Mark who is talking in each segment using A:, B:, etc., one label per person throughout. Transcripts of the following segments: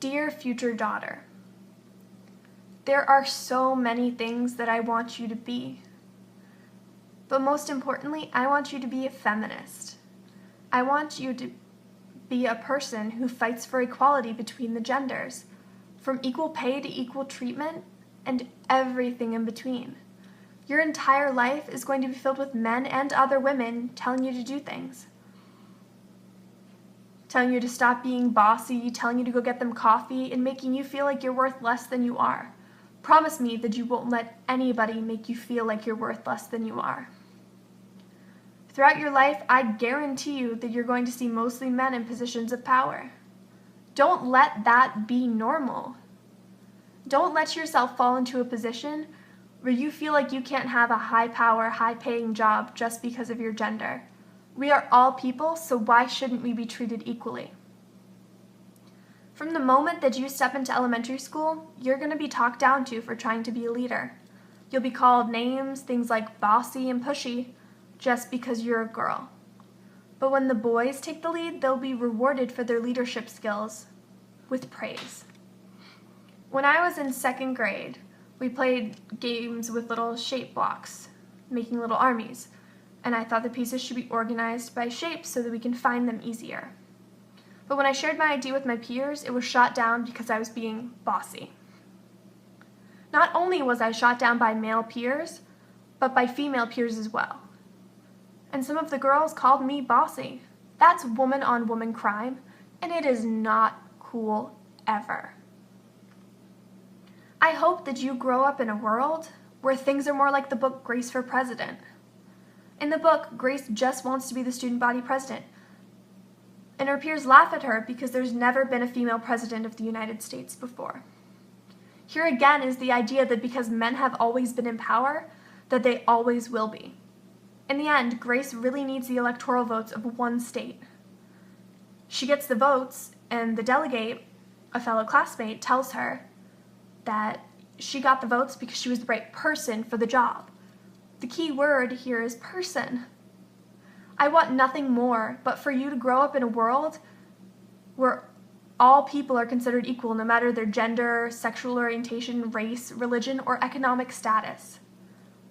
A: Dear future daughter, there are so many things that I want you to be. But most importantly, I want you to be a feminist. I want you to be a person who fights for equality between the genders, from equal pay to equal treatment, and everything in between. Your entire life is going to be filled with men and other women telling you to do things. Telling you to stop being bossy, telling you to go get them coffee, and making you feel like you're worth less than you are. Promise me that you won't let anybody make you feel like you're worth less than you are. Throughout your life, I guarantee you that you're going to see mostly men in positions of power. Don't let that be normal. Don't let yourself fall into a position where you feel like you can't have a high-power, high-paying job just because of your gender. We are all people, so why shouldn't we be treated equally? From the moment that you step into elementary school, you're going to be talked down to for trying to be a leader. You'll be called names, things like bossy and pushy, just because you're a girl. But when the boys take the lead, they'll be rewarded for their leadership skills with praise. When I was in second grade, we played games with little shape blocks, making little armies. And I thought the pieces should be organized by shape so that we can find them easier. But when I shared my idea with my peers, it was shot down because I was being bossy. Not only was I shot down by male peers, but by female peers as well. And some of the girls called me bossy. That's woman-on-woman crime, and it is not cool ever. I hope that you grow up in a world where things are more like the book Grace for President. In the book, Grace just wants to be the student body president, and her peers laugh at her because there's never been a female president of the United States before. Here again is the idea that because men have always been in power, that they always will be. In the end, Grace really needs the electoral votes of one state. She gets the votes, and the delegate, a fellow classmate, tells her that she got the votes because she was the right person for the job. The key word here is person. I want nothing more but for you to grow up in a world where all people are considered equal no matter their gender, sexual orientation, race, religion, or economic status.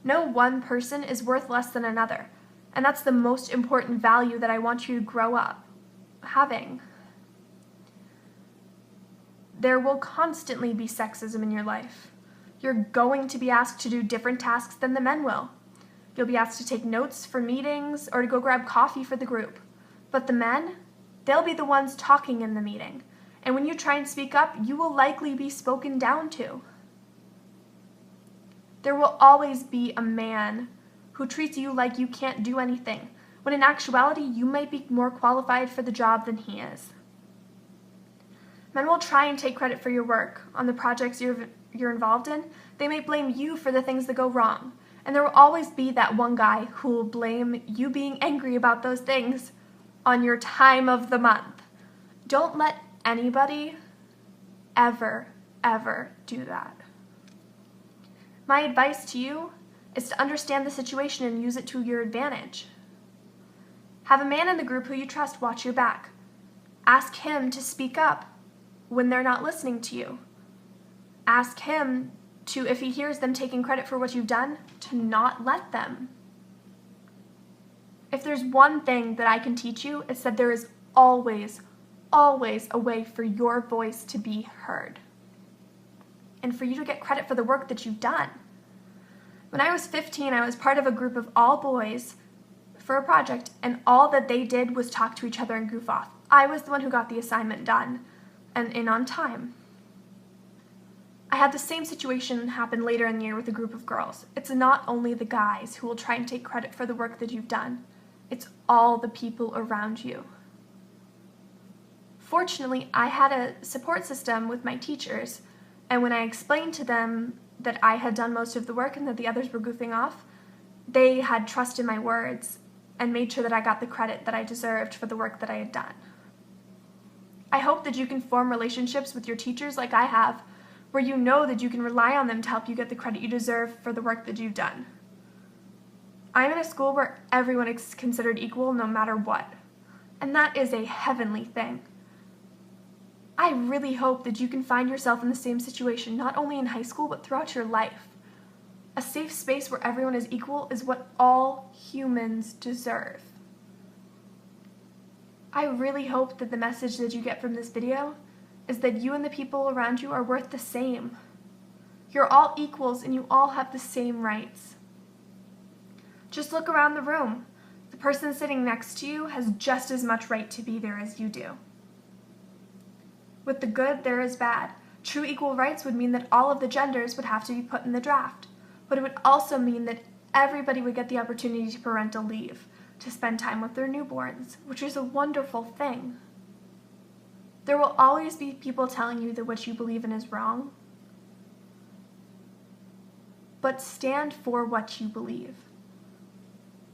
A: No one person is worth less than another, and that's the most important value that I want you to grow up having. There will constantly be sexism in your life. You're going to be asked to do different tasks than the men will. You'll be asked to take notes for meetings or to go grab coffee for the group. But the men, they'll be the ones talking in the meeting. And when you try and speak up, you will likely be spoken down to. There will always be a man who treats you like you can't do anything, when in actuality you might be more qualified for the job than he is. Men will try and take credit for your work on the projects you're involved in. They may blame you for the things that go wrong. And there will always be that one guy who will blame you being angry about those things on your time of the month. Don't let anybody ever do that. My advice to you is to understand the situation and use it to your advantage. Have a man in the group who you trust watch your back. Ask him to speak up when they're not listening to you. Ask him to, if he hears them taking credit for what you've done, to not let them. If there's one thing that I can teach you, it's that there is always a way for your voice to be heard. And for you to get credit for the work that you've done. When I was 15, I was part of a group of all boys for a project, and all that they did was talk to each other and goof off. I was the one who got the assignment done and in on time. I had the same situation happen later in the year with a group of girls. It's not only the guys who will try and take credit for the work that you've done. It's all the people around you. Fortunately, I had a support system with my teachers, and when I explained to them that I had done most of the work and that the others were goofing off, they had trust in my words and made sure that I got the credit that I deserved for the work that I had done. I hope that you can form relationships with your teachers like I have, where you know that you can rely on them to help you get the credit you deserve for the work that you've done. I'm in a school where everyone is considered equal no matter what, and that is a heavenly thing. I I really hope that you can find yourself in the same situation, not only in high school, but throughout your life. A safe space where everyone is equal is what all humans deserve. I really hope that the message that you get from this video is that you and the people around you are worth the same. You're all equals and you all have the same rights. Just look around the room. The person sitting next to you has just as much right to be there as you do. With the good, there is bad. True equal rights would mean that all of the genders would have to be put in the draft, but it would also mean that everybody would get the opportunity to parental leave, to spend time with their newborns, which is a wonderful thing. There will always be people telling you that what you believe in is wrong, but stand for what you believe.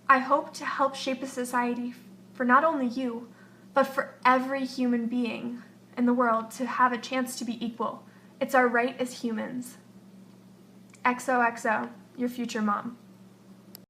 A: I hope to help shape a society for not only you, but for every human being in the world to have a chance to be equal. It's our right as humans. XOXO, your future mom.